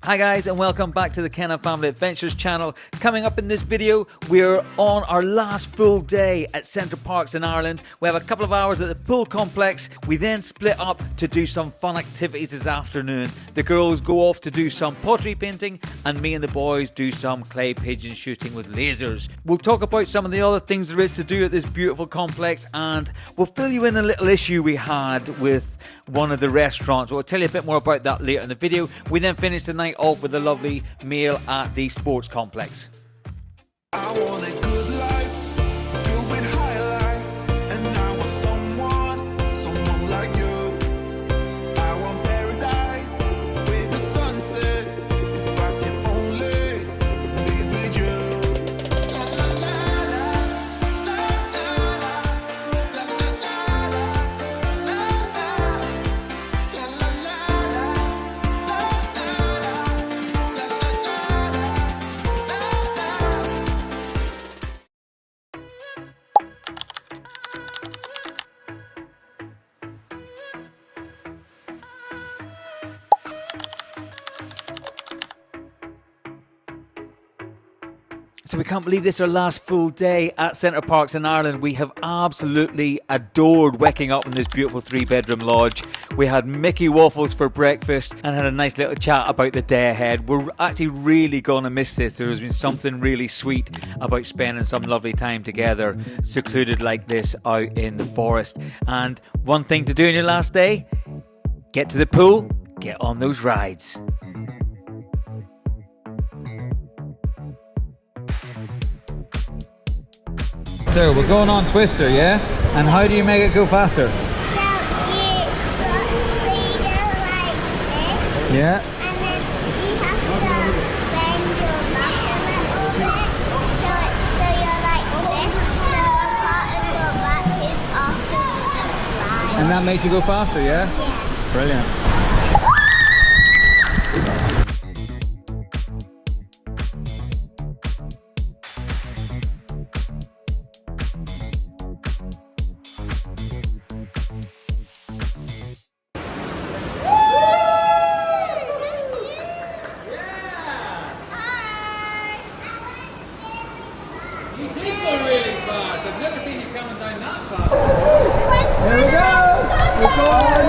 Hi guys, and welcome back to the Ken and Family Adventures channel. Coming up in this video, we're on our last full day at Center Parcs in Ireland. We have a couple of hours at the pool complex. We then split up to do some fun activities this afternoon. The girls go off to do some pottery painting, and me and the boys do some clay pigeon shooting with lasers. We'll talk about some of the other things there is to do at this beautiful complex, and we'll fill you in a little issue we had with one of the restaurants. We'll tell you a bit more about that later in the video. We then finish the night off with a lovely meal at the sports complex. I want a good life, filled with highlights, and I want someone like you. I want paradise with the sunset, if I can only be with you. La la la la, la la la la, So we can't believe this is our last full day at Center Parcs in Ireland. We have absolutely adored waking up in this beautiful 3-bedroom lodge. We had Mickey waffles for breakfast and had a nice little chat about the day ahead. We're actually really going to miss this. There has been something really sweet about spending some lovely time together, secluded like this out in the forest. And one thing to do on your last day, get to the pool, get on those rides. So we're going on Twister, yeah? And how do you make it go faster? So you go like this, Yeah. and then you have to bend your back a little bit, so you're like this, so a part of your back is off the slide. And that makes you go faster, yeah? Yeah. Brilliant. You did go really fast. I've never seen you coming down that fast. Here we go! We're going!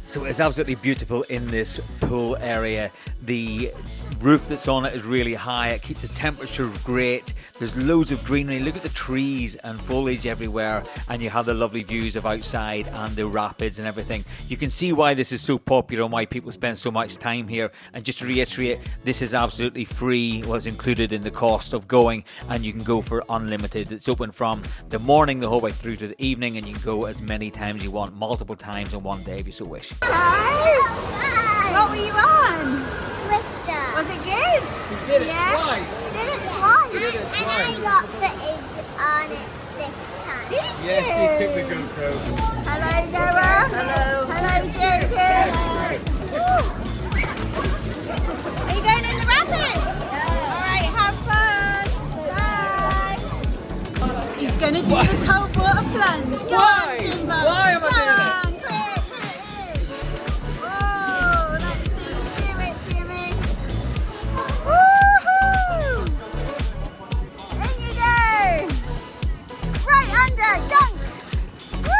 So it's absolutely beautiful in this pool area. The roof that's on it is really high. It keeps the temperature great. There's loads of greenery. Look at the trees and foliage everywhere, and you have the lovely views of outside and the rapids and everything. You can see why this is so popular and why people spend so much time here. And just to reiterate, this is absolutely free. Well, it's included in the cost of going, and you can go for unlimited. It's open from the morning the whole way through to the evening, and you can go as many times you want, multiple times in one day if you so wish. Hi. What were you on? Twister. Was it good? You did it Yeah. twice. You did it twice. And I got footage on it this time. Did you? Yes, you took the GoPro. Hello, Noah. Hello. Hello, Jacob. Are you going in the rapids? All right, have fun. Bye. He's going to do the cold water plunge. Go Why? on, Jimbo. Why am I doing it? Come on, quick. Whoa, let's see. Do it, Jimmy. Woohoo! In you go. Right under, dunk. Woo!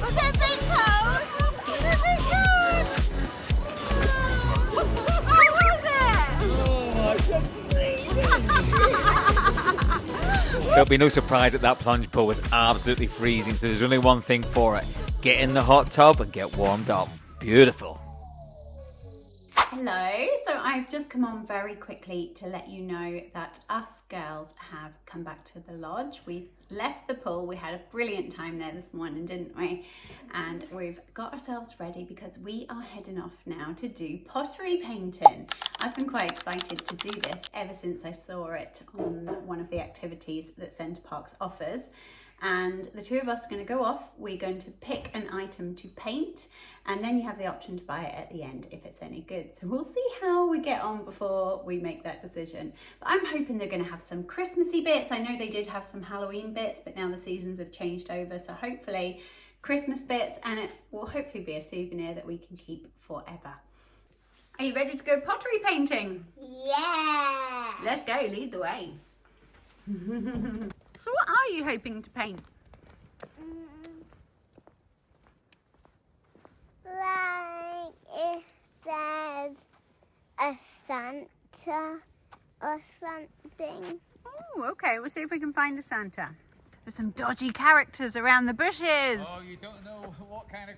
Was it a bit cold? Was it a bit good? How was it? There'll be no surprise that that plunge pool was absolutely freezing, so there's only one thing for it. Get in the hot tub and get warmed up. Beautiful. Hello, so I've just come on very quickly to let you know that us girls have come back to the lodge. We left the pool, we had a brilliant time there this morning, didn't we? And we've got ourselves ready because we are heading off now to do pottery painting. I've been quite excited to do this ever since I saw it on one of the activities that Center Parcs offers. and the two of us are going to go off. We're going to pick an item to paint, and then you have the option to buy it at the end if it's any good. So we'll see how we get on before we make that decision. But I'm hoping they're going to have some Christmassy bits. I know they did have some Halloween bits, but now the seasons have changed over, so hopefully Christmas bits, and it will hopefully be a souvenir that we can keep forever. Are you ready to go pottery painting? Yeah. Let's go, lead the way. So what are you hoping to paint? Like if there's a Santa or something. Oh, okay, we'll see if we can find a Santa. There's some dodgy characters around the bushes. Oh, you don't know what kind of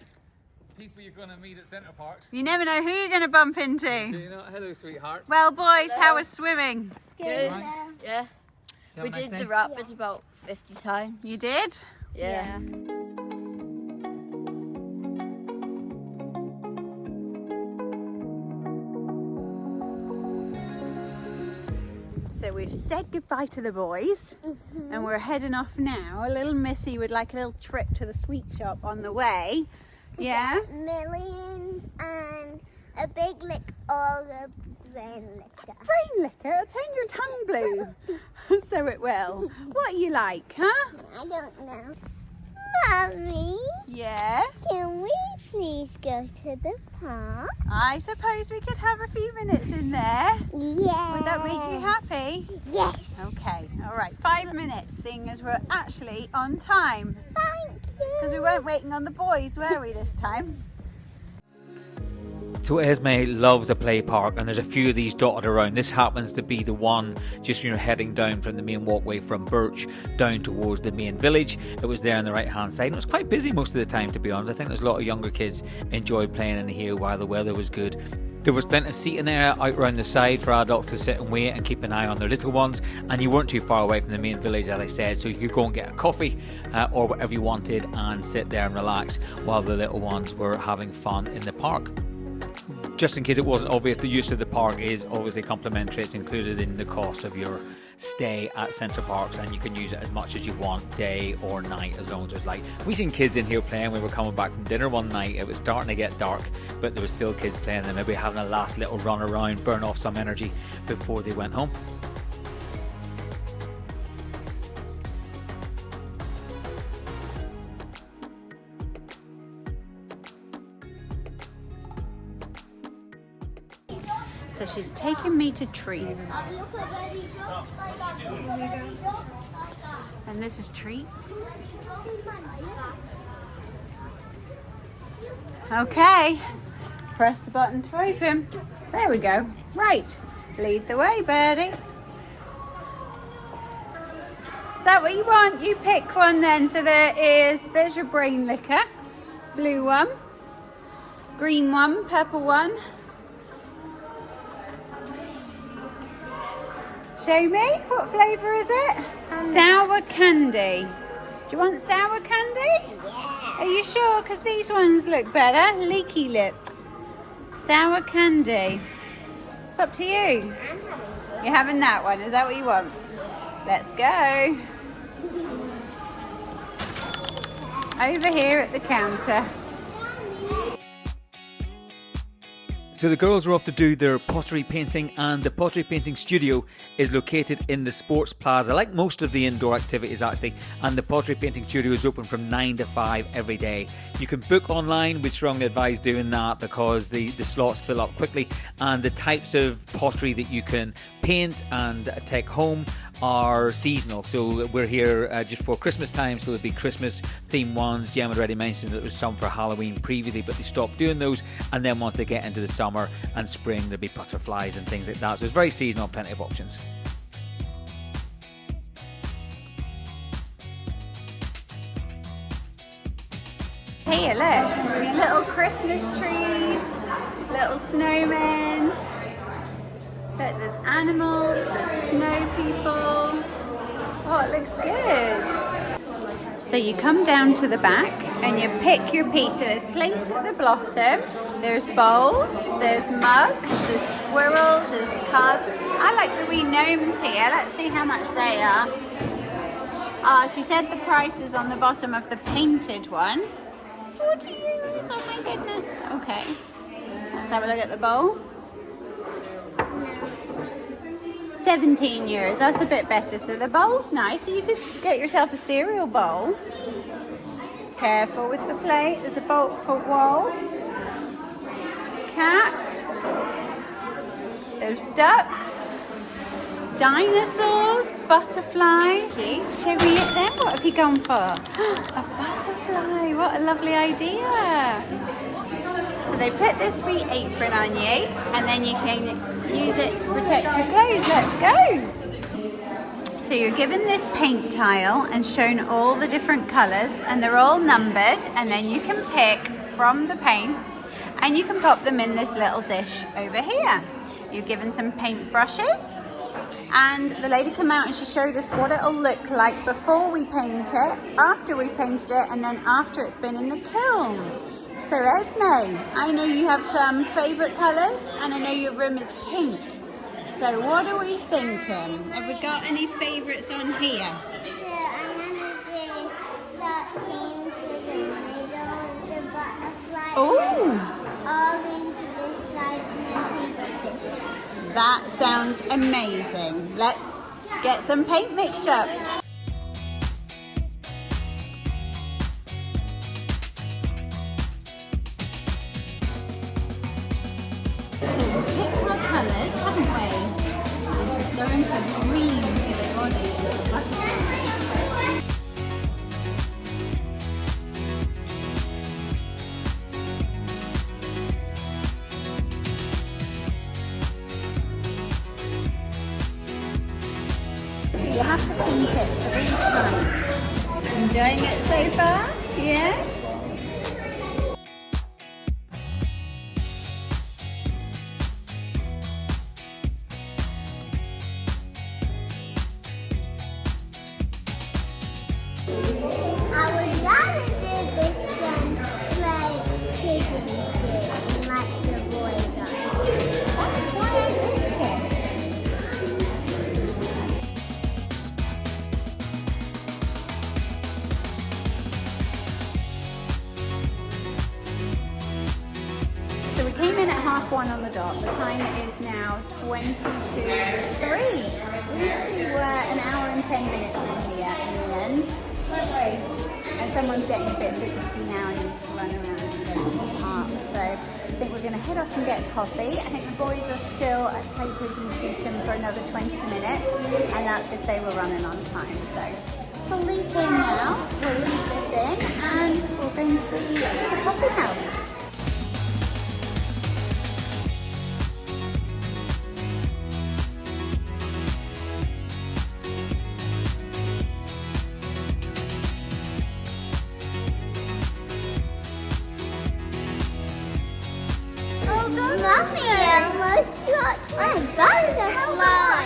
people you're going to meet at Center Parcs. You never know who you're going to bump into. Do you know? Hello, sweetheart. Well, boys, how was swimming? Good. Yeah, Have we a nice did day. the rapids about 50 times. You did? Yeah. So we've said goodbye to the boys and we're heading off now. A little Missy would like a little trip to the sweet shop on the way. Yeah? Millions and a big lick or a brain licker. Brain liquor, it'll turn your tongue blue. So it will. What you like, huh? I don't know. Mommy, Yes. can we please go to the park? I suppose we could have a few minutes in there. Yeah. Would that make you happy? Yes. Okay, all right, 5 minutes, seeing as we're actually on time. Thank you. Because we weren't waiting on the boys, were we, this time? So Esme loves a play park, and there's a few of these dotted around. This happens to be the one just when you're heading down from the main walkway from Birch down towards the main village. It was there on the right hand side, and it was quite busy most of the time, to be honest. I think there's a lot of younger kids enjoyed playing in here while the weather was good. There was plenty of seating area out around the side for adults to sit and wait and keep an eye on their little ones, and you weren't too far away from the main village, as I said, so you could go and get a coffee or whatever you wanted and sit there and relax while the little ones were having fun in the park. Just in case it wasn't obvious, the use of the park is obviously complimentary. It's included in the cost of your stay at Center Parcs, and you can use it as much as you want, day or night, as long as there's light. We seen kids in here playing. We were coming back from dinner one night. It was starting to get dark, but there was still kids playing, and maybe having a last little run around, burn off some energy before they went home. So she's taken me to Treats. And this is Treats. Okay, press the button to open. There we go. Right, lead the way, birdie. Is that what you want? You pick one then. So there's your brain liquor. Blue one, green one, purple one. Show me, what flavour is it? Sour candy. Do you want sour candy? Yeah. Are you sure? Because these ones look better. Leaky lips. Sour candy. It's up to you. You're having that one, is that what you want? Let's go. Over here at the counter. So the girls are off to do their pottery painting, and the pottery painting studio is located in the Sports Plaza, like most of the indoor activities actually, and the pottery painting studio is open from 9 to 5 every day. You can book online. We'd strongly advise doing that because the slots fill up quickly, and the types of pottery that you can paint and take home are seasonal. So we're here just for Christmas time, so there'll be Christmas themed ones. Jem had already mentioned that there was some for Halloween previously, but they stopped doing those, and then once they get into the summer and spring, there'll be butterflies and things like that. So it's very seasonal, plenty of options. Here, look, these little Christmas trees, little snowmen. Look, there's animals, there's snow people. Oh, it looks good. So you come down to the back and you pick your piece. So there's plates at the bottom, there's bowls, there's mugs, there's squirrels, there's cars. I like the wee gnomes here. Let's see how much they are. She said the price is on the bottom of the painted one. 40 euros, oh my goodness. Okay, let's have a look at the bowl. 17 euros, that's a bit better. So the bowl's nice, so you could get yourself a cereal bowl. Careful with the plate, there's a bowl for Walt. Cat. There's ducks. Dinosaurs, butterflies. Shall we eat them? What have you gone for? A butterfly, what a lovely idea. So they put this wee apron on you and then you can use it to protect your clothes. Let's go. So you're given this paint tile and shown all the different colours and they're all numbered, and then you can pick from the paints and you can pop them in this little dish over here. You're given some paint brushes. And the lady came out and she showed us what it'll look like before we paint it, after we've painted it, and then after it's been in the kiln. So Esme, I know you have some favourite colours, and I know your room is pink. So what are we thinking? Have we got any favourites on here? So I'm gonna do 13 for the middle of the butterfly. Oh! All into this side and then this side. That sounds amazing. Let's get some paint mixed up. So we've picked our colours, haven't we? And she's going for green for the body of the butterfly. You have to paint it 3 times. Enjoying it so far? Yeah? I would rather do this than play pigeon shoot like the boys are. That's why I picked it. So we came in at 1:30 on the dot. The time is now 3:22. We actually were an hour and 10 minutes in here in the end, weren't we? And someone's getting a bit fidgety now and needs to run around and go to the park. So I think we're going to head off and get coffee. I think the boys are still at Play Pidgeon shooting for another 20 minutes, and that's if they were running on time. So we'll leave here now, we'll leave this in, and we'll go and see the coffee house. Mummy almost shot my butterfly.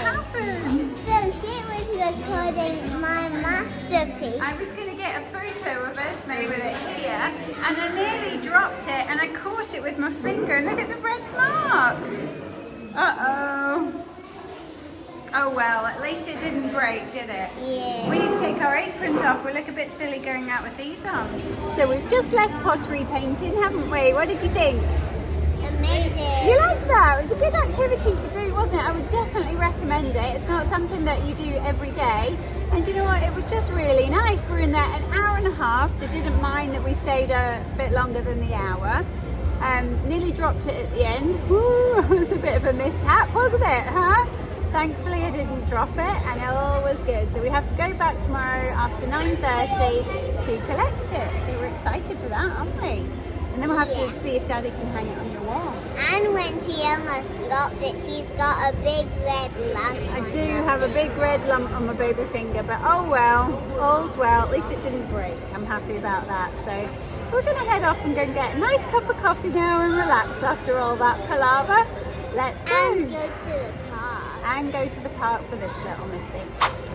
So she was recording my masterpiece. I was going to get a photo of Esme with it here, and I nearly dropped it, and I caught it with my finger, and look at the red mark. Uh-oh. Oh well, at least it didn't break, did it? Yeah. We didn't take our aprons off. We look a bit silly going out with these on. So we've just left pottery painting, haven't we? What did you think? Amazing. You like that? It was a good activity to do, wasn't it? I would definitely recommend it. It's not something that you do every day. And you know what? It was just really nice. We were in there an hour and a half. They didn't mind that we stayed a bit longer than the hour. Nearly dropped it at the end. Woo, it was a bit of a mishap, wasn't it? Huh? Thankfully I didn't drop it and all was good. So we have to go back tomorrow after 9:30 to collect it. So we're excited for that, aren't we? And then we'll have to see if Daddy can hang it on your wall. And when she almost dropped it, she's got a big red lump. I do have a big red lump on my baby finger, but oh well, all's well. At least it didn't break. I'm happy about that. So we're going to head off and go and get a nice cup of coffee now and relax after all that palaver. Let's go. And go to the park. and go to the park for this little missy.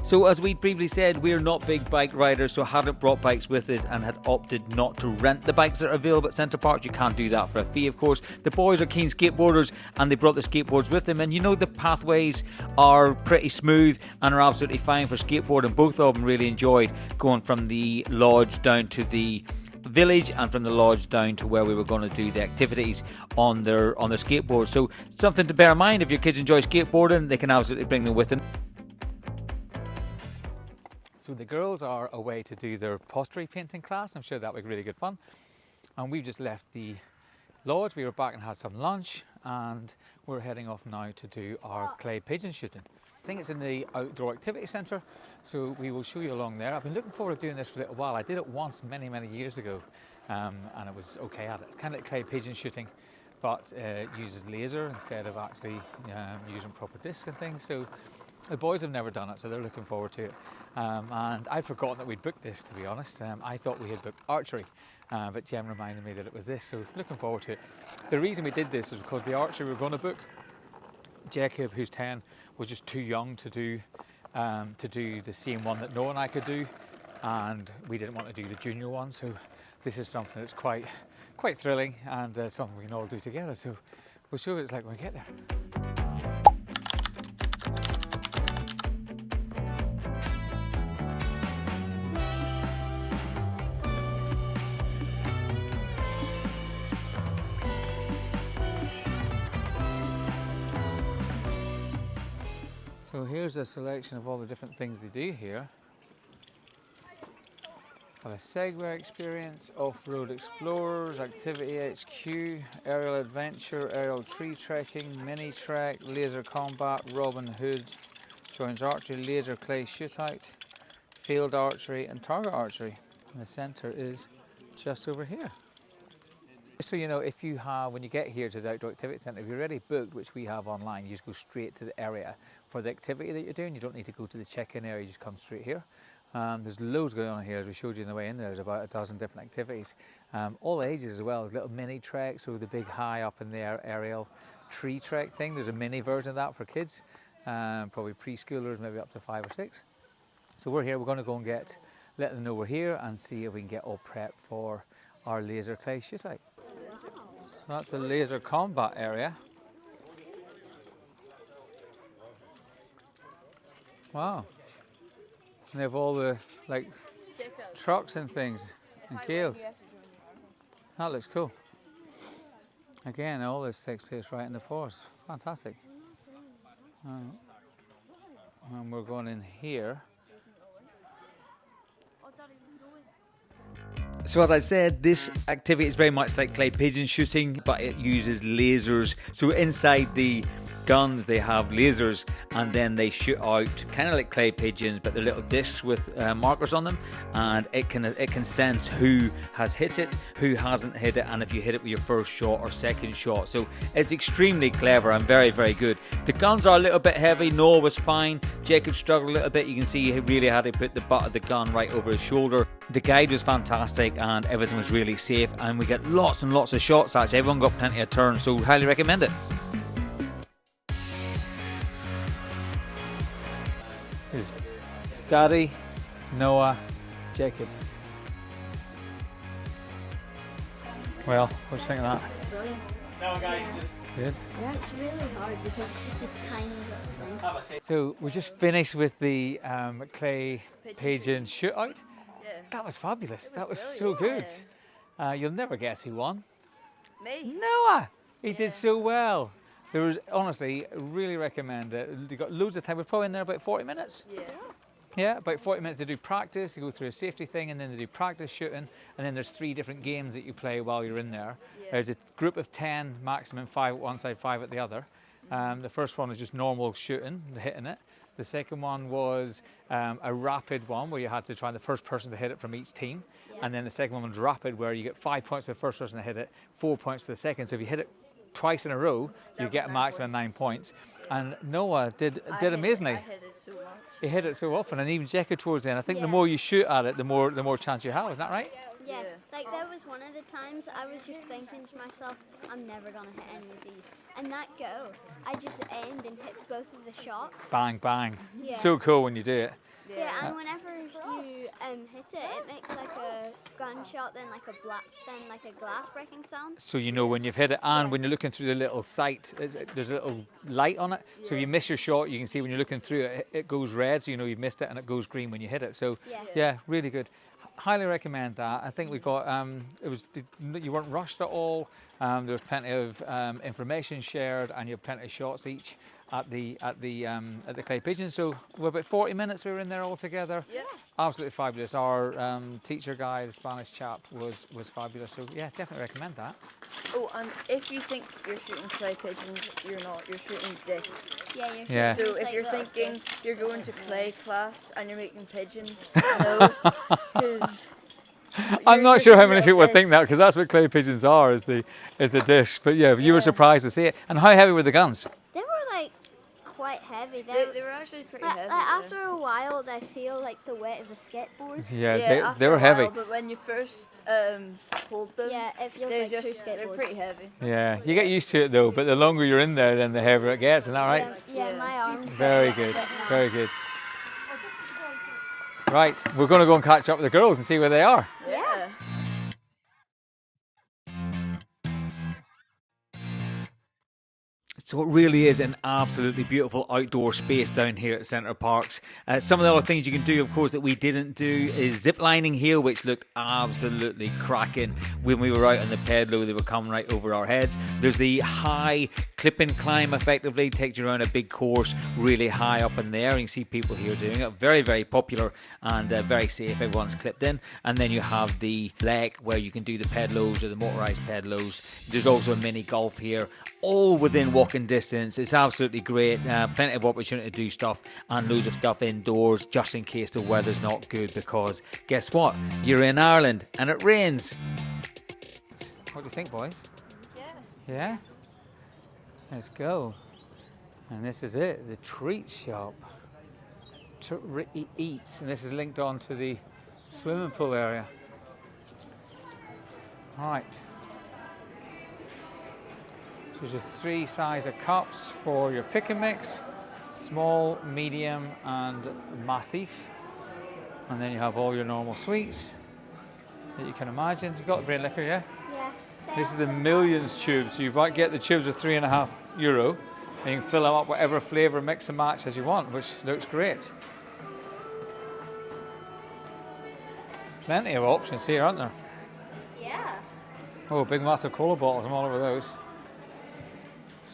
So as we previously said, we're not big bike riders, so hadn't brought bikes with us and had opted not to rent the bikes that are available at Center Parcs. You can't do that for a fee, of course. The boys are keen skateboarders and they brought the skateboards with them, and you know the pathways are pretty smooth and are absolutely fine for skateboarding. Both of them really enjoyed going from the lodge down to the village and from the lodge down to where we were going to do the activities on their skateboard. So something to bear in mind, if your kids enjoy skateboarding, they can absolutely bring them with them. So the girls are away to do their pottery painting class. I'm sure that would be really good fun. And we've just left the lodge. We were back and had some lunch, and we're heading off now to do our clay pigeon shooting. I think it's in the outdoor activity centre, so we will show you along there. I've been looking forward to doing this for a little while. I did it once many years ago, and I was okay at it. It's kind of like clay pigeon shooting, but it uses laser instead of actually using proper discs and things. So the boys have never done it, so they're looking forward to it. And I'd forgotten that we'd booked this, to be honest. I thought we had booked archery, but Jem reminded me that it was this, so looking forward to it. The reason we did this is because the archery we were going to book, Jacob, who's 10, was just too young to do the same one that Noah and I could do, and we didn't want to do the junior one. So this is something that's quite thrilling and something we can all do together. So we'll show you what it's like when we get there. So here's a selection of all the different things they do here. Have a Segway experience, off-road explorers, activity HQ, aerial adventure, aerial tree trekking, mini trek, laser combat, Robin Hood, joins archery, laser clay shootout, field archery and target archery. And the centre is just over here. So you know, if you have, when you get here to the outdoor activity centre, if you're already booked, which we have online, you just go straight to the area for the activity that you're doing. You don't need to go to the check-in area, you just come straight here. There's loads going on here, as we showed you on the way in there. There's about a dozen different activities. All ages as well. There's little mini treks, so the big high up in the air aerial tree trek thing. There's a mini version of that for kids, probably preschoolers, maybe up to 5 or 6. So we're here, we're going to go and let them know we're here and see if we can get all prepped for our laser clay shootout. So that's the laser combat area. Wow. And they have all the trucks and things and gales. That looks cool. Again, all this takes place right in the forest. Fantastic. And we're going in here. So as I said, this activity is very much like clay pigeon shooting, but it uses lasers. So inside the guns they have lasers, and then they shoot out kind of like clay pigeons, but they're little discs with markers on them, and it can sense who has hit it, who hasn't hit it, and if you hit it with your first shot or second shot. So it's extremely clever and very good. The guns are a little bit heavy. Noah was fine. Jacob struggled a little bit. You can see he really had to put the butt of the gun right over his shoulder. The guide was fantastic and everything was really safe, and we got lots and lots of shots. Actually, everyone got plenty of turns, so highly recommend it. Is Daddy, Noah, Jacob. Well, what do you think of that? Brilliant. Good. Yeah, it's really hard because it's just a tiny little thing. So we just finished with the clay pigeon shootout. Yeah. That was fabulous. That was brilliant, so good. You'll never guess who won. Me? Noah! He did so well. There was, honestly, really recommend it. You got loads of time. We're probably in there about 40 minutes. Yeah. Yeah, about 40 minutes to do practice. You go through a safety thing, and then they do practice shooting, and then there's 3 different games that you play while you're in there. Yeah. There's a group of 10, maximum 5 at one side, 5 at the other. The first one is just normal shooting, hitting it. The second one was a rapid one where you had to try the first person to hit it from each team. Yeah. And then the second one was rapid, where you get 5 points to the first person to hit it, 4 points to the second. So if you hit it twice in a row, you get a maximum 9 points. And Noah did amazingly. I hit it so much. He hit it so often, and even Jekka towards the end. I think the more you shoot at it, the more chance you have. Isn't that right? Yeah, like there was one of the times I was just thinking to myself, I'm never gonna hit any of these. And that go, I just aimed and hit both of the shots. Bang, bang. Yeah. So cool when you do it. Yeah, and whenever you hit it, it makes like a gunshot, then like a glass breaking sound. So you know when you've hit it, and when you're looking through the little sight, there's a little light on it. So if you miss your shot, you can see when you're looking through it, it goes red, so you know you've missed it, and it goes green when you hit it. So yeah, really good. Highly recommend that. I think we got you weren't rushed at all. There was plenty of information shared, and you had plenty of shots each at the clay pigeon. So we're about 40 minutes we were in there all together. Yeah. Absolutely fabulous. Our teacher guy, the Spanish chap, was fabulous. So yeah, definitely recommend that. Oh, and if you think you're shooting clay pigeons, you're not. You're shooting discs. Yeah, you're Yeah. So if like you're little thinking discs. you're going to clay class and you're making pigeons, no, because I'm not sure how many people would think that, because that's what clay pigeons are, is the disc. But yeah, you were surprised to see it. And how heavy were the guns? They were like quite heavy. They were actually pretty heavy. After a while, they feel like the weight of a skateboard. Yeah, after they were a while, heavy. But when you first hold them, Yeah, it feels they're like two just they're skateboards. pretty heavy. Yeah, you get used to it though, but the longer you're in there, then the heavier it gets. Isn't that right? Yeah, my arms. Very good, very good. Right, we're going to go and catch up with the girls and see where they are. Yeah. So it really is an absolutely beautiful outdoor space down here at Center Parcs. Some of the other things you can do, of course, that we didn't do is zip lining here, which looked absolutely cracking. When we were out on the pedalo, they were coming right over our heads. There's the high clip and climb, effectively takes you around a big course really high up in there. You can see people here doing it. Very, very popular and very safe. Everyone's clipped in. And then you have the lek where you can do the pedalos or the motorized pedalos. There's also a mini golf here, all within walking distance. It's absolutely great. Plenty of opportunity to do stuff, and loads of stuff indoors just in case the weather's not good, because guess what? You're in Ireland and it rains. What do you think, boys? Yeah? Let's go. And this is it, the treat shop to eat. And this is linked on to the swimming pool area. All right. So there's 3 sizes of cups for your pick and mix: small, medium, and massive. And then you have all your normal sweets that you can imagine. You've got the brain liquor, yeah? Yeah. This is the millions tubes. So you might get the tubes of €3.50, and you can fill them up whatever flavour mix and match as you want, which looks great. Plenty of options here, aren't there? Yeah. Oh, big massive cola bottles, I'm all over those.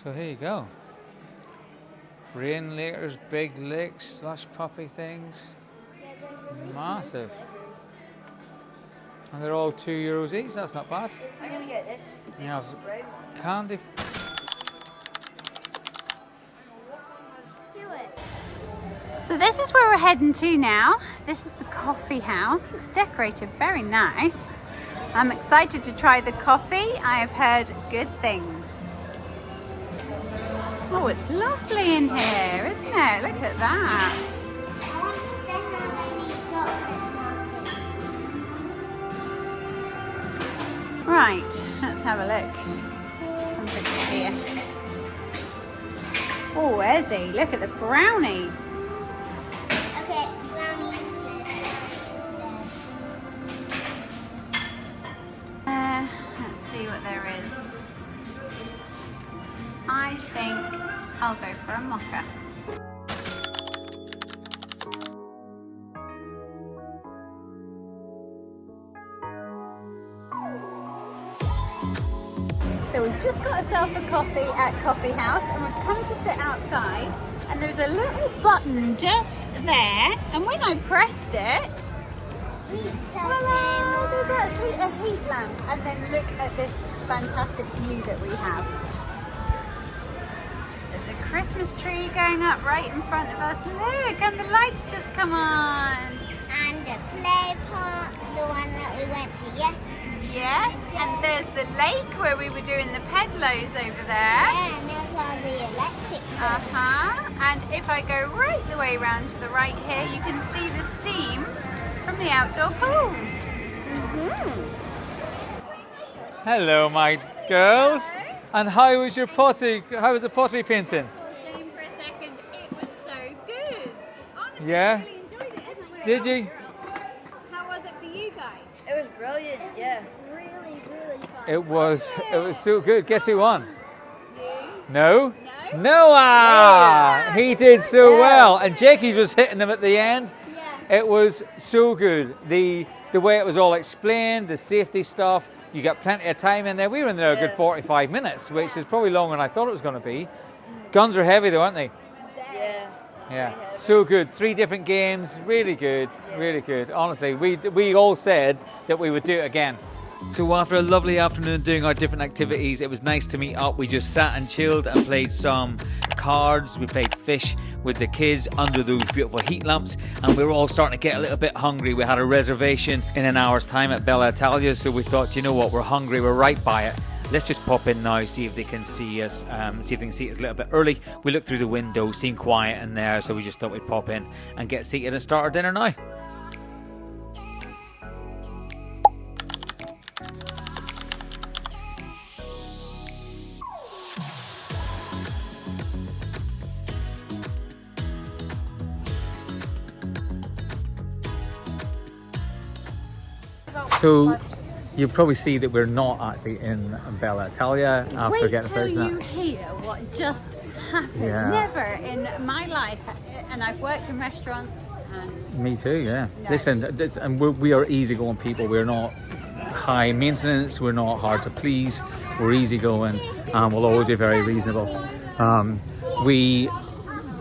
So here you go. Rain layers, big licks, slush puppy things. Massive. And they're all €2 each, that's not bad. I'm gonna get this. You have candy. So this is where we're heading to now. This is the coffee house. It's decorated very nice. I'm excited to try the coffee. I've heard good things. Oh, it's lovely in here, isn't it? Look at that. Right, let's have a look. Something here. Oh, Ezzy, look at the brownies. Okay, brownie instead. Let's see what there is. I think I'll go for a mocha. So we've just got ourselves a coffee at Coffee House, and we've come to sit outside, and there's a little button just there, and when I pressed it, voila, there's actually a heat lamp. And then look at this fantastic view that we have. There's a Christmas tree going up right in front of us. Look, and the lights just come on. And the play park, the one that we went to yesterday. Yes, and there's the lake where we were doing the pedlos over there. Yeah, and there's all the electric. And if I go right the way round to the right here, you can see the steam from the outdoor pool. Hello, my girls. And how was your pottery? How was the pottery painting? I was going for a second. It was so good. Honestly, Yeah? I really enjoyed it. Isn't it? Did you? How was it for you guys? It was brilliant, yeah. Really, really fun. It was so good. Guess who won? You? No? No? Noah! He did so well. And Jakey's was hitting them at the end. Yeah. It was so good. The way it was all explained, the safety stuff. You got plenty of time in there. We were in there a good 45 minutes, which is probably longer than I thought it was going to be. Guns are heavy though, aren't they? Yeah. Yeah, so good. 3 different games, really good, really good. Honestly, we all said that we would do it again. So after a lovely afternoon doing our different activities, it was nice to meet up. We just sat and chilled and played some cards. We played fish with the kids under those beautiful heat lamps, and we were all starting to get a little bit hungry. We had a reservation in an hour's time at Bella Italia, so we thought, you know what, we're hungry, we're right by it. Let's just pop in now, see if they can see us, see if they can see us a little bit early. We looked through the window, seemed quiet in there, so we just thought we'd pop in and get seated and start our dinner now. So you'll probably see that we're not actually in Bella Italia after getting the first you hear what just happened. Yeah. Never in my life, and I've worked in restaurants and Me too, yeah. No. Listen, and we are easygoing people. We're not high maintenance. We're not hard to please. We're easygoing, and we'll always be very reasonable. We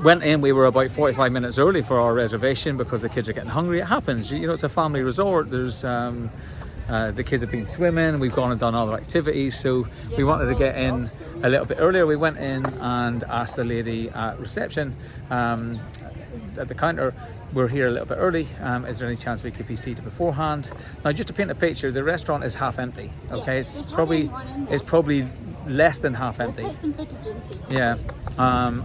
went in. We were about 45 minutes early for our reservation because the kids are getting hungry. It happens. You know, it's a family resort. There's the kids have been swimming. We've gone and done other activities, so we wanted to get in a little bit earlier. We went in and asked the lady at reception at the counter, we're here a little bit early. Is there any chance we could be seated beforehand? Now, just to paint a picture, the restaurant is half empty. Okay, there's hardly anyone in there. it's probably less than half empty. We'll put some footage in so you can Yeah. see.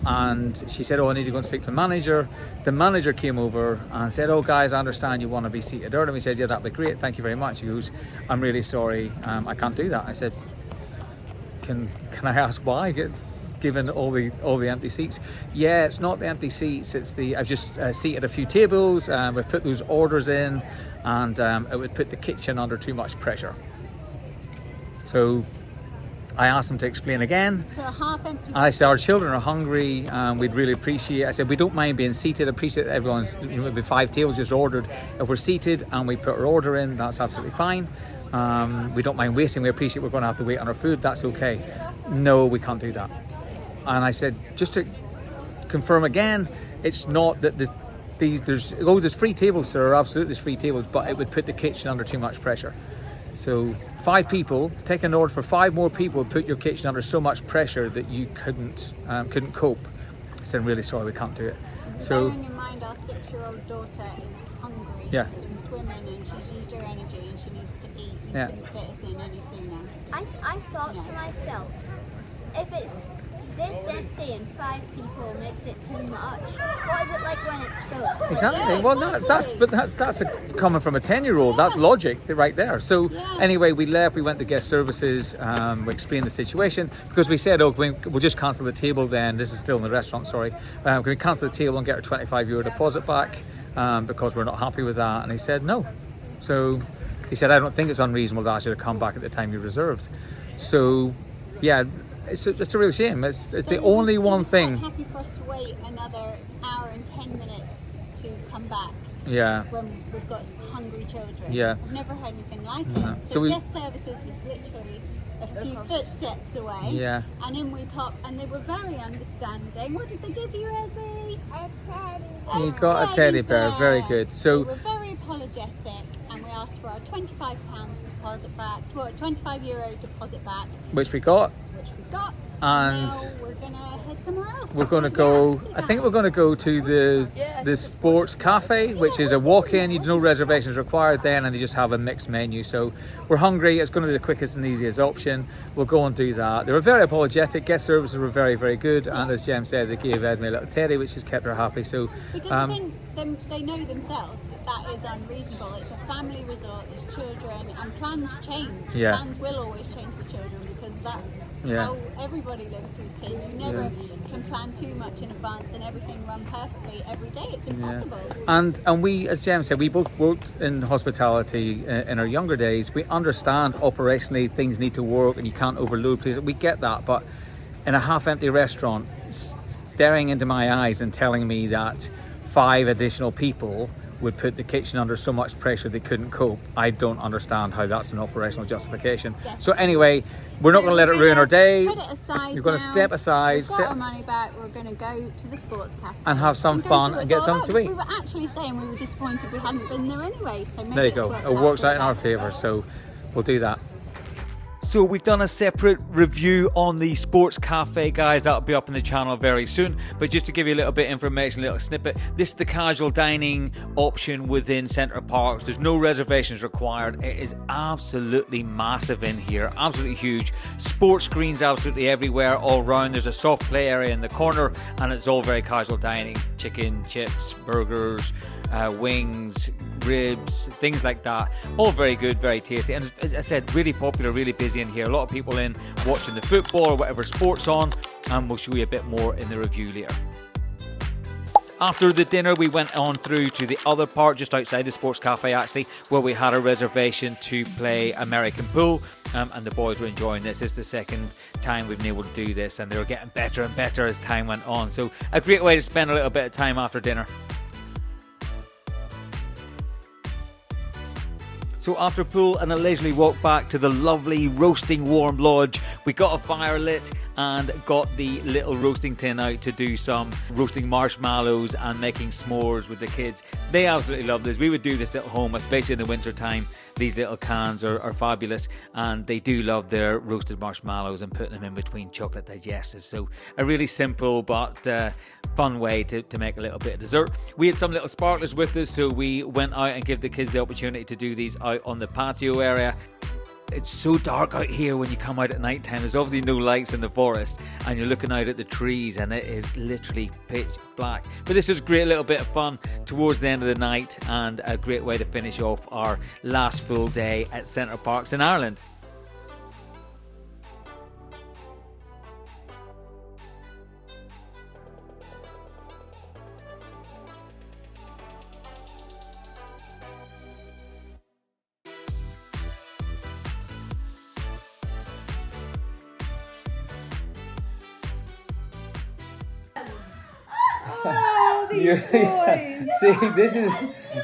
And she said, oh, I need to go and speak to the manager. The manager came over and said, oh, guys, I understand you want to be seated early. And we said, yeah, that'd be great. Thank you very much. He goes, I'm really sorry. I can't do that. I said, can I ask why? Given all the empty seats. Yeah, it's not the empty seats. It's I've just seated a few tables. We've put those orders in, and it would put the kitchen under too much pressure. So I asked them to explain again. So a half empty. I said, our children are hungry, we'd really appreciate it. I said, we don't mind being seated. Appreciate everyone's, maybe 5 tables just ordered. If we're seated and we put our order in, that's absolutely fine. We don't mind waiting. We appreciate we're going to have to wait on our food. That's okay. No, we can't do that. And I said, just to confirm again, it's not that there's free tables, sir. Absolutely, there's free tables, but it would put the kitchen under too much pressure. So 5 people, take an order for 5 more people, put your kitchen under so much pressure that you couldn't cope. I said, I'm really sorry, we can't do it. So bearing in mind our 6-year-old daughter is hungry. Yeah. She's been swimming and she's used her energy and she needs to eat. We Yeah. couldn't fit us in any sooner. I thought to myself, if it's this empty and 5 people makes it too much, what is it like when it's full? exactly. Yeah, Well, exactly. that's coming from a 10-year-old. That's logic right there. So Yeah. anyway, we left. We went to guest services. We explained the situation because we said, "Oh, we'll just cancel the table." Then this is still in the restaurant. Sorry, can we cancel the table and get our €25 deposit back because we're not happy with that? And he said no. So he said, "I don't think it's unreasonable to ask you to come back at the time you reserved." So yeah. It's a real shame. It's the only one thing. Quite happy for us to wait another hour and 10 minutes to come back Yeah. when we've got hungry children. Yeah. I've never heard anything like No. it. So So we- guest services was literally a few footsteps away. Yeah. And in we pop, and they were very understanding. What did they give you, Ezzy? A teddy bear. You got a teddy bear. Very good. So they were very apologetic, and we asked for our £25 deposit back, well, €25 deposit back, which we got. And now we're gonna head somewhere else. We're going to go, I think we're going to go to the sports cafe, which is a walk-in. You no reservations required then, and they just have a mixed menu. So we're hungry. It's going to be the quickest and easiest option. We'll go and do that. They were very apologetic. Guest services were very, very good. And as Jem said, they gave Esme a little teddy, which has kept her happy. So because I think they know themselves that is unreasonable. It's a family resort, there's children, and plans change. Yeah. Plans will always change for children because that's how everybody lives with kids. You never can plan too much in advance and everything run perfectly every day. It's impossible. And we, as Jem said, we both worked in hospitality in our younger days. We understand operationally things need to work and you can't overload places. We get that, but in a half-empty restaurant, staring into my eyes and telling me that 5 additional people would put the kitchen under so much pressure they couldn't cope. I don't understand how that's an operational justification. Definitely. So anyway, we're not going to let it ruin our day. Put it aside. You're going to step aside. We've got our money back. We're going to go to the sports cafe and have some fun and get something to eat. We were actually saying we were disappointed we hadn't been there anyway. So maybe there you go. It works out in our favour. So we'll do that. So we've done a separate review on the sports cafe, guys. That'll be up on the channel very soon. But just to give you a little bit of information, a little snippet, this is the casual dining option within Center Parcs. There's no reservations required. It is absolutely massive in here, absolutely huge. Sports screens absolutely everywhere, all around. There's a soft play area in the corner, and it's all very casual dining. Chicken, chips, burgers, wings, ribs, things like that. All very good, very tasty, and as I said, really popular, really busy in here. A lot of people in watching the football or whatever sport's on, and we'll show you a bit more in the review later. After the dinner, we went on through to the other part, just outside the sports cafe actually, where we had a reservation to play American pool, and the boys were enjoying this. It's the second time we've been able to do this, and they were getting better and better as time went on. So a great way to spend a little bit of time after dinner. So after pool and a leisurely walk back to the lovely roasting warm lodge, we got a fire lit and got the little roasting tin out to do some roasting marshmallows and making s'mores with the kids. They absolutely love this. We would do this at home, especially in the winter time. These little cans are fabulous, and they do love their roasted marshmallows and putting them in between chocolate digestives. So a really simple but fun way to make a little bit of dessert. We had some little sparklers with us, so we went out and gave the kids the opportunity to do these out on the patio area. It's so dark out here when you come out at night time. There's obviously no lights in the forest, and you're looking out at the trees, and it is literally pitch black. But this was a great little bit of fun towards the end of the night, and a great way to finish off our last full day at Center Parcs in Ireland. Oh, these boys. See,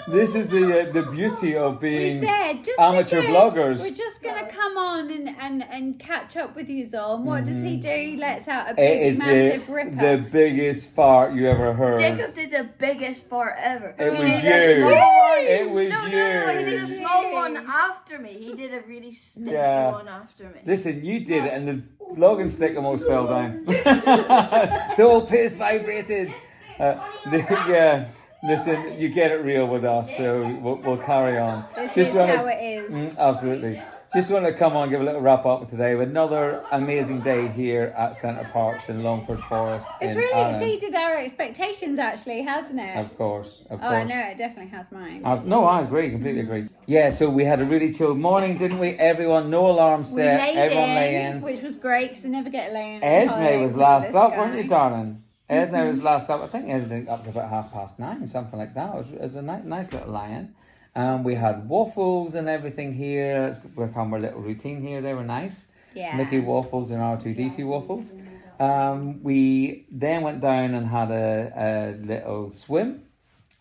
this is the beauty of being We said, just amateur bloggers. We're just going to come on and catch up with you, Zol. And what does he do? He lets out a big, massive ripper. The biggest fart you ever heard. Jacob did the biggest fart ever. It was He you. did a small one. It was No, he did a you. small one after me. He did a really stinky one after me. Listen, you did it, and the vlogging stick almost fell down. The whole piss vibrated. Listen, you get it real with us, so we'll carry on. This is how it is. Absolutely. Just want to come on, give a little wrap up today with another amazing day here at Center Parcs in Longford Forest. It's really exceeded our expectations, actually, hasn't it? Of course. Oh, I know, it definitely has mine. No, I agree, completely agree. Yeah, so we had a really chilled morning, didn't we? Everyone, no alarm set, everyone lay in. Which was great, because I never get a lay in. Esme was last up, weren't you, darling? Esme was last up. I think everything up to about 9:30, something like that. It was a nice little lie-in. We had waffles and everything here. Let's work on our little routine here. They were nice. Yeah. Mickey waffles and R2D2 waffles. We then went down and had a little swim.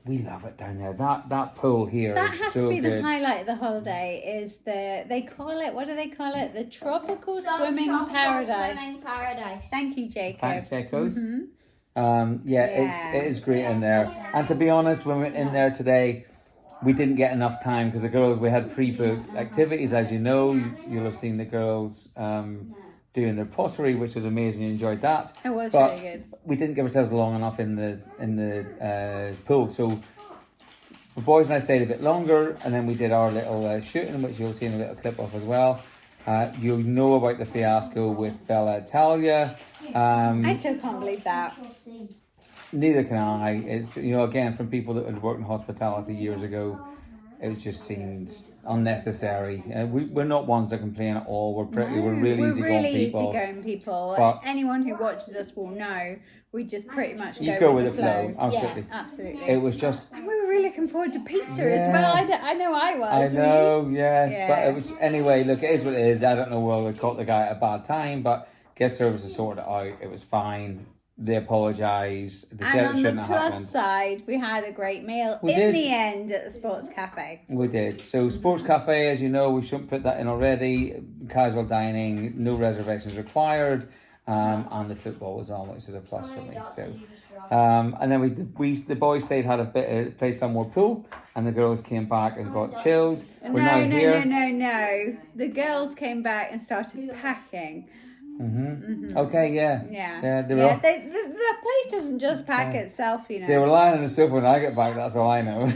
We love it down there. That pool here that is has so to be good. the highlight of the holiday. Is they call it? What do they call it? The tropical swimming paradise. Swimming paradise. Thank you, Jacob. Thanks, Jacobs. It is great in there. And to be honest, when we were in there today, we didn't get enough time because the girls, we had pre-booked activities, as you know. You'll have seen the girls doing their pottery, which was amazing. You enjoyed that. It was but really good. we didn't give ourselves long enough in the pool, so the boys and I stayed a bit longer, and then we did our little shooting, which you'll see in a little clip of as well. You'll know about the fiasco with Bella Italia. I still can't believe that. Neither can I. It's, you know, again, from people that had worked in hospitality years ago, it was just seemed unnecessary. We're not ones that complain at all. We're really easygoing people. But anyone who watches us will know we just pretty much go with the flow. Absolutely. Yeah, absolutely. It was just. And we were really looking forward to pizza as well. I know I was. I know, yeah. But it was, anyway, look, it is what it is. I don't know whether we caught the guy at a bad time, but guest services sorted it out. It was fine. They apologised. They said it shouldn't have happened. And on the plus side, we had a great meal the end at the Sports Cafe. We did. So Sports Cafe, as you know, we shouldn't put that in already. Casual dining, no reservations required. And the football was on, which is a plus for me. So, and then the boys stayed, had a bit, played some more pool, and the girls came back and got chilled. No. The girls came back and started packing. Okay, yeah. The place doesn't just pack itself, you know. They were lying on the sofa when I get back, that's all I know.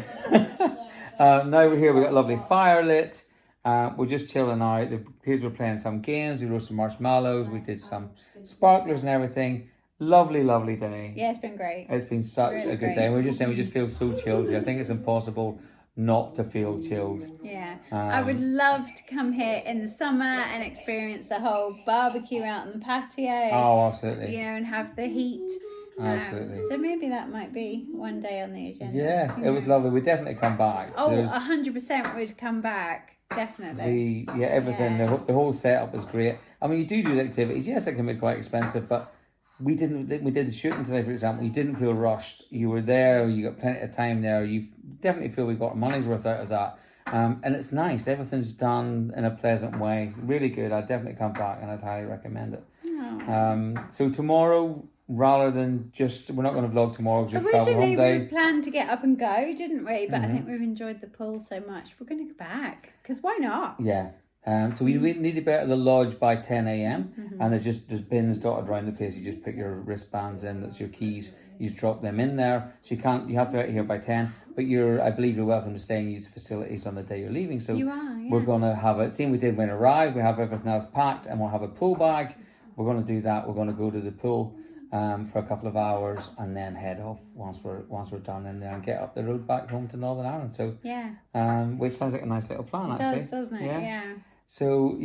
Now we're here, we've got a lovely fire lit. We're just chilling out. The kids were playing some games. We roasted marshmallows. We did some sparklers and everything. Lovely, lovely day. Yeah, it's been great. It's been such a good day. We're just saying we just feel so chilled. I think it's impossible not to feel chilled. Yeah. I would love to come here in the summer and experience the whole barbecue out on the patio. Oh, absolutely. You know, and have the heat. Absolutely. So maybe that might be one day on the agenda. Yeah, it was lovely. We'd definitely come back. Oh, 100% would come back. Definitely. Everything, the whole setup is great. I mean, you do the activities. Yes, it can be quite expensive, but we did the shooting today, for example. You didn't feel rushed. You were there. You got plenty of time there. You definitely feel we got our money's worth out of that. And it's nice. Everything's done in a pleasant way. Really good. I'd definitely come back, and I'd highly recommend it. So tomorrow, rather than just, we're not going to vlog tomorrow, just travel home day. Originally we planned to get up and go, didn't we? But I think we've enjoyed the pool so much. We're going to go back, because why not? Yeah. So we need to be out of the lodge by 10 a.m. And there's bins dotted around the place. You just put your wristbands in, that's your keys. You just drop them in there. So you have to be out here by 10. But I believe you're welcome to stay and use facilities on the day you're leaving. So you are, yeah. We're going to have it. Same we did when we arrived. We have everything else packed, and we'll have a pool bag. We're going to do that. We're going to go to the pool for a couple of hours, and then head off once we're done in there, and get up the road back home to Northern Ireland. So which sounds like a nice little plan, actually. It does, doesn't it? Yeah. So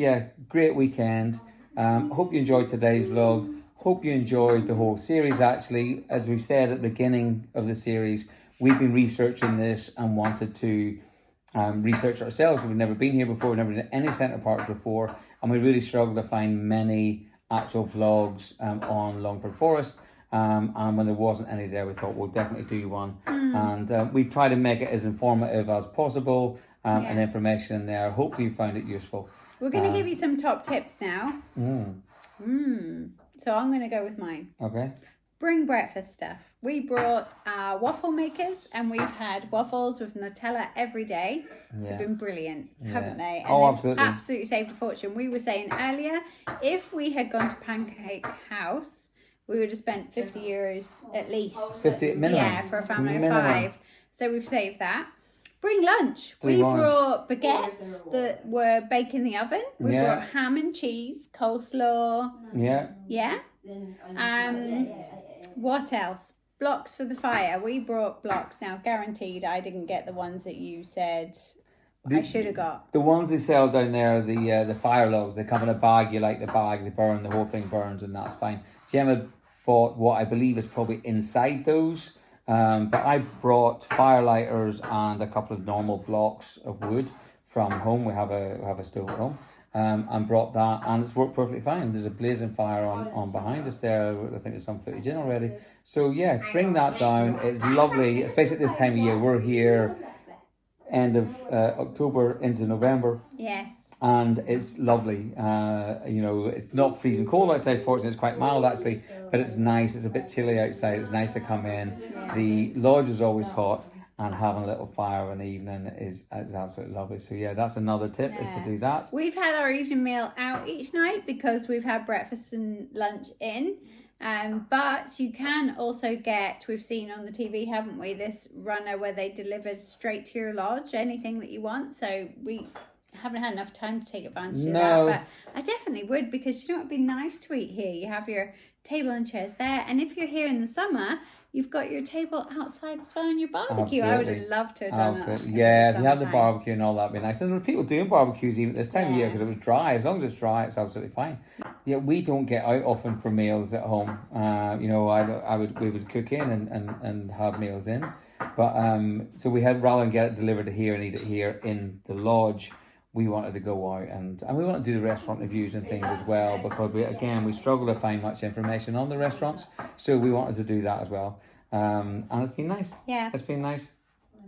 great weekend. Hope you enjoyed today's vlog. Hope you enjoyed the whole series. Actually, as we said at the beginning of the series, we've been researching this and wanted to research ourselves. We've never been here before. We've never done any Center Parcs before, and we really struggled to find many actual vlogs on Longford Forest. And when there wasn't any there, we thought we'll definitely do one. And we've tried to make it as informative as possible, and information in there. Hopefully you found it useful. We're going to give you some top tips now. So I'm going to go with mine. Okay. Bring breakfast stuff. We brought our waffle makers, and we've had waffles with Nutella every day. They've been brilliant, haven't they? And absolutely. Absolutely saved a fortune. We were saying earlier, if we had gone to Pancake House, we would have spent €50 at least. 50 minimum. Yeah, for a family of 5. So we've saved that. Bring lunch. We brought baguettes that were baked in the oven. We brought ham and cheese, coleslaw. Yeah. What else? Blocks for the fire. We brought blocks. Now, guaranteed, I didn't get the ones that you said I should have got. The ones they sell down there, the fire logs, they come in a bag. You like the bag, they burn, the whole thing burns, and that's fine. Gemma bought what I believe is probably inside those. But I brought firelighters and a couple of normal blocks of wood from home. We have a stove at home. And brought that, and it's worked perfectly fine. There's a blazing fire on behind us there. I think there's some footage in already. So bring that down. It's lovely, especially at this time of year. We're here end of October into November. Yes. And it's lovely. It's not freezing cold outside, fortunately. It's quite mild actually, but it's nice. It's a bit chilly outside. It's nice to come in. The lodge is always hot. and having a little fire of an evening is absolutely lovely. So yeah, that's another tip, is to do that. We've had our evening meal out each night because we've had breakfast and lunch in. But you can also get, we've seen on the TV, haven't we, this runner where they deliver straight to your lodge, anything that you want. So we haven't had enough time to take advantage of that. But I definitely would, because you know, it'd be nice to eat here. You have your table and chairs there. And if you're here in the summer, you've got your table outside as well and your barbecue. Absolutely. I would have loved to have done that. Yeah, if you have the barbecue and all that, would be nice. And there were people doing barbecues even this time of year because it was dry. As long as it's dry, it's absolutely fine. Yeah, we don't get out often for meals at home. You know, we would cook in and have meals in. But so we had, rather than get it delivered here and eat it here in the lodge, we wanted to go out and we want to do the restaurant reviews and things as well, because we struggle to find much information on the restaurants, so we wanted to do that as well. And it's been nice. Yeah, it's been nice.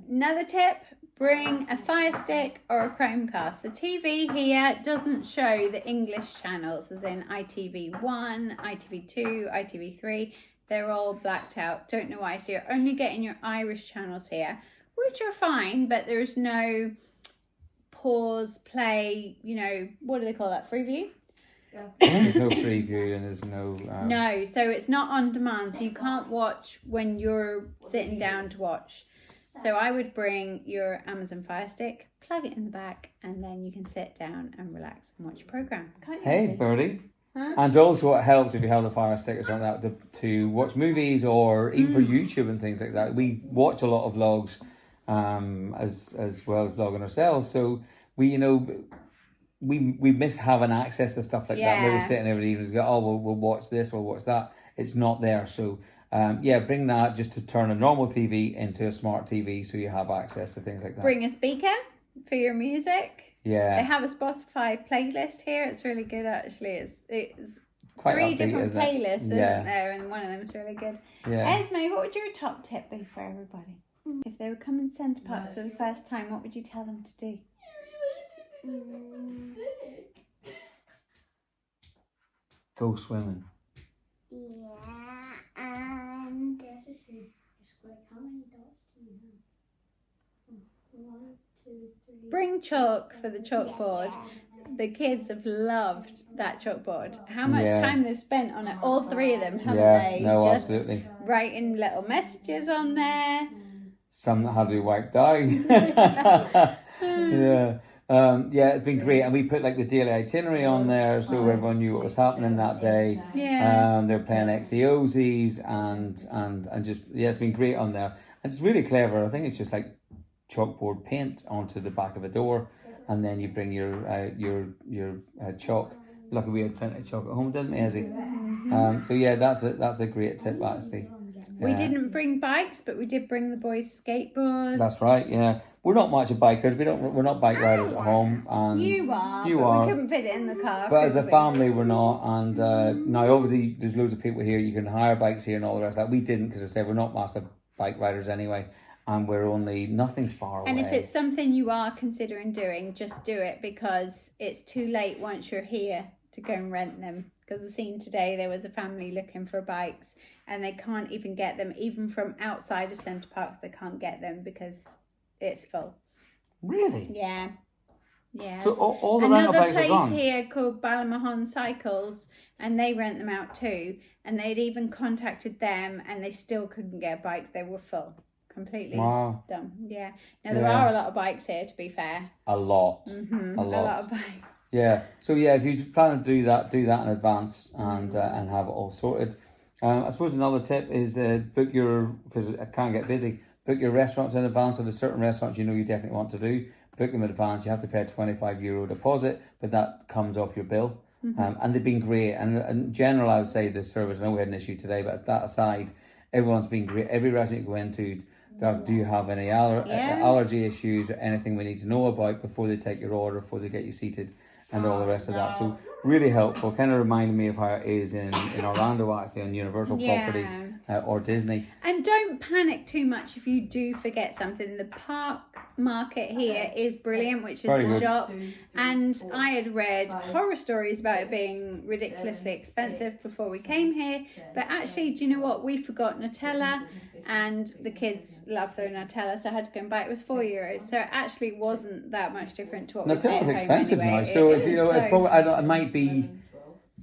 Another tip: bring a Fire Stick or a Chromecast. The TV here doesn't show the English channels, as in ITV1, ITV2, ITV3. They're all blacked out. Don't know why. So you're only getting your Irish channels here, which are fine, but there's no pause, play, you know, what do they call that? Freeview? Yeah. There's no preview and there's no... No, so it's not on demand, so you can't watch when you're sitting down to watch. So I would bring your Amazon Fire Stick, plug it in the back, and then you can sit down and relax and watch your programme. Can't you? Hey, Birdie. Huh? And also it helps if you have the Fire Stick or something like that to watch movies, or even for YouTube and things like that. We watch a lot of vlogs as well as vlogging ourselves, so we miss having access to stuff like that. We're sitting every evening and go, we'll watch this, we'll watch that. It's not there. So bring that, just to turn a normal TV into a smart TV so you have access to things like that. Bring a speaker for your music. Yeah, they have a Spotify playlist here. It's really good, actually. It's quite 3 upbeat, different playlists, isn't there? And one of them is really good. Yeah. Esme, what would your top tip be for everybody? If they were coming to Center Parcs for the first time, what would you tell them to do? Go swimming. Yeah, and bring chalk for the chalkboard. The kids have loved that chalkboard. How much time they've spent on it, all 3 of them, haven't they? No, just absolutely. Writing little messages on there. Some that had to be wiped out. It's been great, and we put like the daily itinerary on there, so everyone knew what was happening that day. They're playing XEOZs and just it's been great on there, and it's really clever. I think it's just like chalkboard paint onto the back of a door, and then you bring your chalk. Lucky we had plenty of chalk at home, didn't we, Ezzy? That's a great tip, actually. We didn't bring bikes, but we did bring the boys' skateboards. That's right. Yeah, we're not much of bikers. We're not bike riders at home. And you are. We couldn't fit it in the car. But as a family, we're not. And now, obviously, there's loads of people here. You can hire bikes here and all the rest of that. We didn't, because I said we're not massive bike riders anyway, and nothing's far away. And if it's something you are considering doing, just do it, because it's too late once you're here to go and rent them. Because I've seen today there was a family looking for bikes and they can't even get them, even from outside of Center Parcs. They can't get them because it's full. Really? Yeah. Yeah. So all the rental bikes are gone? Another place here called Ballymahan Cycles, and they rent them out too. And they'd even contacted them and they still couldn't get bikes. They were full. Completely done. Yeah. Now there are a lot of bikes here, to be fair. A lot. Mm-hmm. A lot of bikes. Yeah, so if you plan to do that in advance and have it all sorted. I suppose another tip is book because it can get busy, book your restaurants in advance. If there's certain restaurants you definitely want to do, book them in advance. You have to pay a €25 deposit, but that comes off your bill. And they've been great. And in general, I would say the service, I know we had an issue today, but that aside, everyone's been great. Every restaurant you go into, do you have any allergy issues or anything we need to know about before they take your order, before they get you seated, and all the rest of that. So really helpful. Kind of reminded me of how it is in Orlando, actually, on Universal property. or Disney. And don't panic too much if you do forget something. The park market here is brilliant, which is Very the good. shop. And I had read horror stories about it being ridiculously expensive before we came here. But actually, do you know what? We forgot Nutella, and the kids love their Nutella, so I had to go and buy it. It was €4. So it actually wasn't that much different to what we paid Nutella's at home expensive anyway. now, so it's, It you is, know, so- it probably, it might be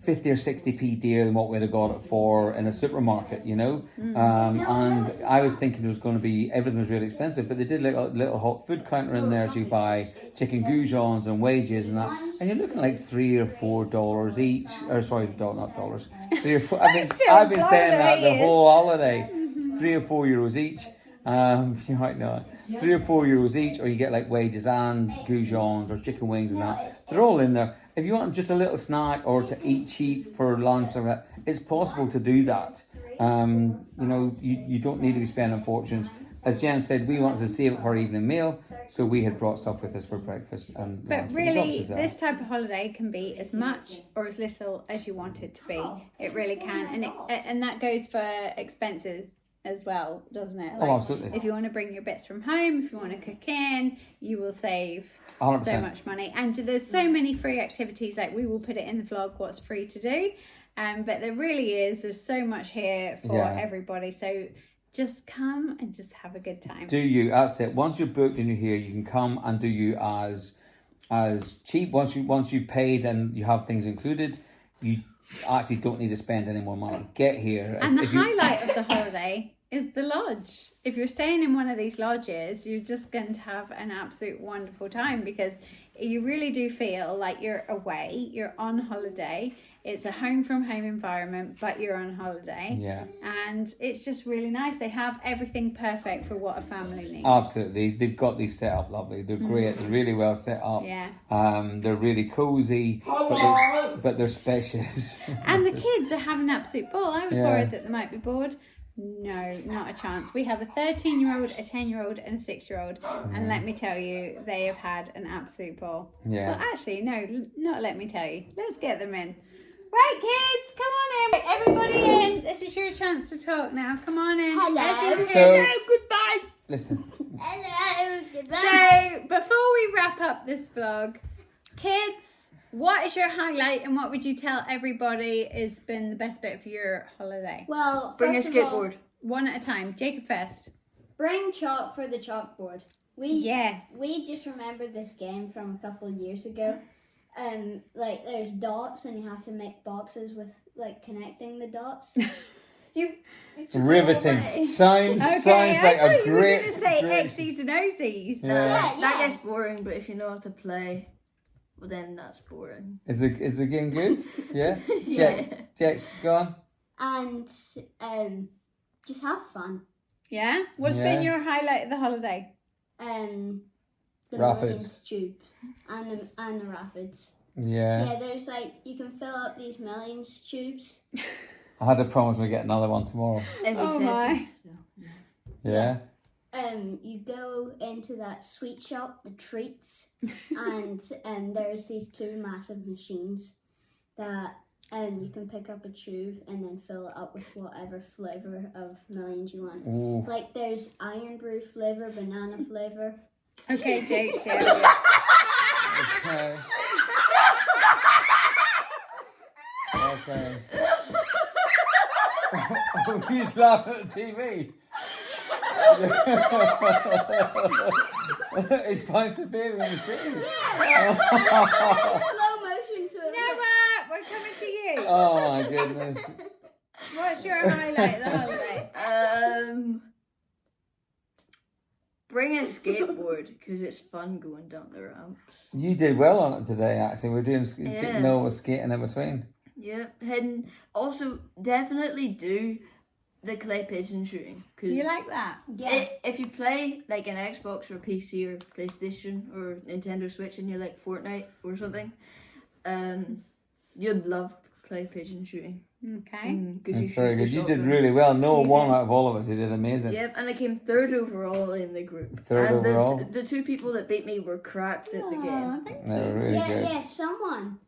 50 or 60p dearer than what we'd have got it for in a supermarket, you know. And I was thinking it was going to be, everything was really expensive, but they did like a little hot food counter in there, so you buy chicken goujons and wedges and that, and you're looking like $3 or $4 each, or sorry, not dollars, 3 or 4. I've been saying that the whole holiday, €3 or €4 each. You might know, €3 or €4 each, or you get like wedges and goujons or chicken wings and that. They're all in there. If you want just a little snack or to eat cheap for lunch or that, it's possible to do that. You know, you don't need to be spending fortunes. As Jen said, we wanted to save it for our evening meal, so we had brought stuff with us for breakfast and But lunch. The really, shops is there. this type of holiday can be as much or as little as you want it to be. It really can, and that goes for expenses as well, doesn't it? Oh, absolutely. If you want to bring your bits from home, if you want to cook in, you will save 100%. so much money. And there's so many free activities. Like, we will put it in the vlog what's free to do. But there really is. There's so much here for everybody. So just come and just have a good time. Do you? That's it. Once you're booked and you're here, you can come and do you as cheap. Once you've paid and you have things included, you actually don't need to spend any more money. Get here. And the highlight of the holiday is the lodge. If you're staying in one of these lodges, you're just going to have an absolute wonderful time, because you really do feel like you're away, you're on holiday. It's a home from home environment, but you're on holiday. Yeah. And it's just really nice. They have everything perfect for what a family needs. Absolutely. They've got these set up lovely. They're great. They're really well set up. Yeah. They're really cozy, but they're spacious. And the kids are having an absolute ball. I was Yeah. worried that they might be bored. No, not a chance. We have a 13-year-old, a 10-year-old, and a 6-year-old. And let me tell you, they have had an absolute ball. Yeah. Well, actually, no, not let me tell you. Let's get them in. Right, kids, come on in. Everybody in. This is your chance to talk now. Come on in. Hello. So- goodbye. Listen, Hello. Goodbye. So, before we wrap up this vlog, kids, what is your highlight, and what would you tell everybody has been the best bit of your holiday? Well, Bring a first of all, skateboard. One at a time. Jacob first. bring chalk for the chalkboard. Yes. We just remembered this game from a couple of years ago. Like there's dots and you have to make boxes with like connecting the dots. riveting. Sounds Okay, like I thought a you were great. going to say great- X's and O's. Yeah. That gets boring, but if you know how to play, well then that's boring. Is the game good? Yeah. Yeah. Jax, go on. And just have fun. Yeah? What's Yeah. been your highlight of the holiday? The Rapids. Millions Tube and the rapids. Yeah. Yeah, there's like you can fill up these Millions tubes. I had to promise we get another one tomorrow. Every Oh my. sentence. Yeah. You go into that sweet shop, the treats, and there's these two massive machines that you can pick up a tube and then fill it up with whatever flavor of Millions you want. Ooh. Like there's iron brew flavor, banana flavor. Okay, Jake, yeah. Okay. Okay. Who's laughing at the TV? He finds the baby on the TV. Slow motion so it was Noah, we're coming to you. Oh my goodness. What's your highlight of the holiday? Bring a skateboard because it's fun going down the ramps. You did well on it today, actually. We're doing Yeah. Noah skating in between. Yep, and also definitely do the clay pigeon shooting. Cause You like that? if you play like an Xbox or PC or PlayStation or Nintendo Switch and you like Fortnite or something, you'd love clay pigeon shooting. Okay. That's very good. You did really well. Noah won out of all of us. He did amazing. Yep, and I came third overall in the group. Third and overall? The two people that beat me were cracked at the game. Aw, thank They were really good. Yeah, someone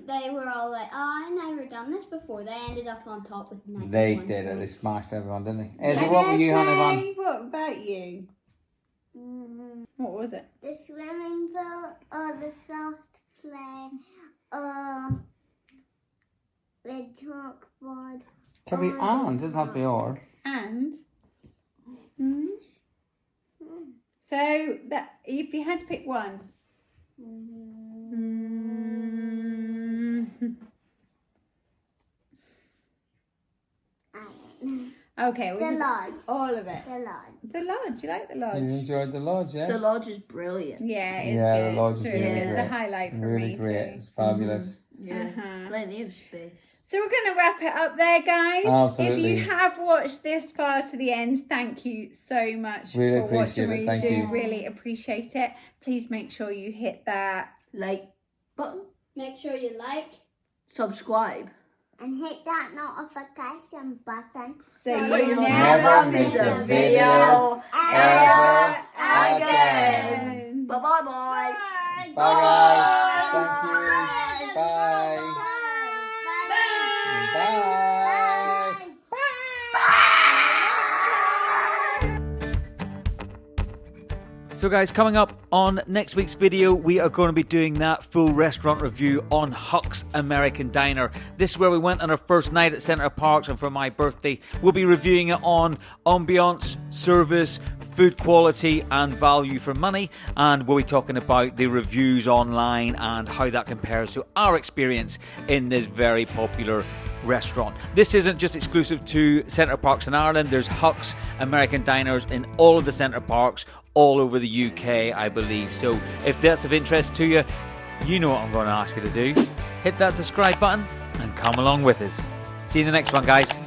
they were all like, oh, I never done this before. They ended up on top with 91 They did it. They points. smashed everyone, didn't they? Ezra, what were you, honey bun? What about you? What was it? The swimming pool or the soft play or the chalkboard. Can be and, doesn't have to be or. And so that if you had to pick one. Okay, The lodge. all of it. The lodge. The lodge, you like the lodge? You enjoyed the lodge, yeah? The lodge is brilliant. Yeah, it's Yeah, good. the lodge It's is really really good. It's great. a highlight for Really me great. too. It's fabulous. Yeah, plenty of space. So we're going to wrap it up there, guys. Absolutely. If you have watched this far to the end, thank you so much Really for watching. appreciate it. We Thank do you. really appreciate it. Please make sure you hit that. Like button, Make sure you like. subscribe. And hit that notification button. So you you never never miss miss a a video video ever again. Bye bye bye. Bye, guys. Thank you. Bye. So guys, coming up on next week's video, we are going to be doing that full restaurant review on Hucks American Diner. This is where we went on our first night at Center Parcs, and for my birthday, we'll be reviewing it on ambiance, service, food quality and value for money, and we'll be talking about the reviews online and how that compares to our experience in this very popular restaurant. This isn't just exclusive to Center Parcs in Ireland. There's Hucks American Diners in all of the Center Parcs all over the UK, I believe. So if that's of interest to you, you know what I'm going to ask you to do. Hit that subscribe button and come along with us. See you in the next one, guys.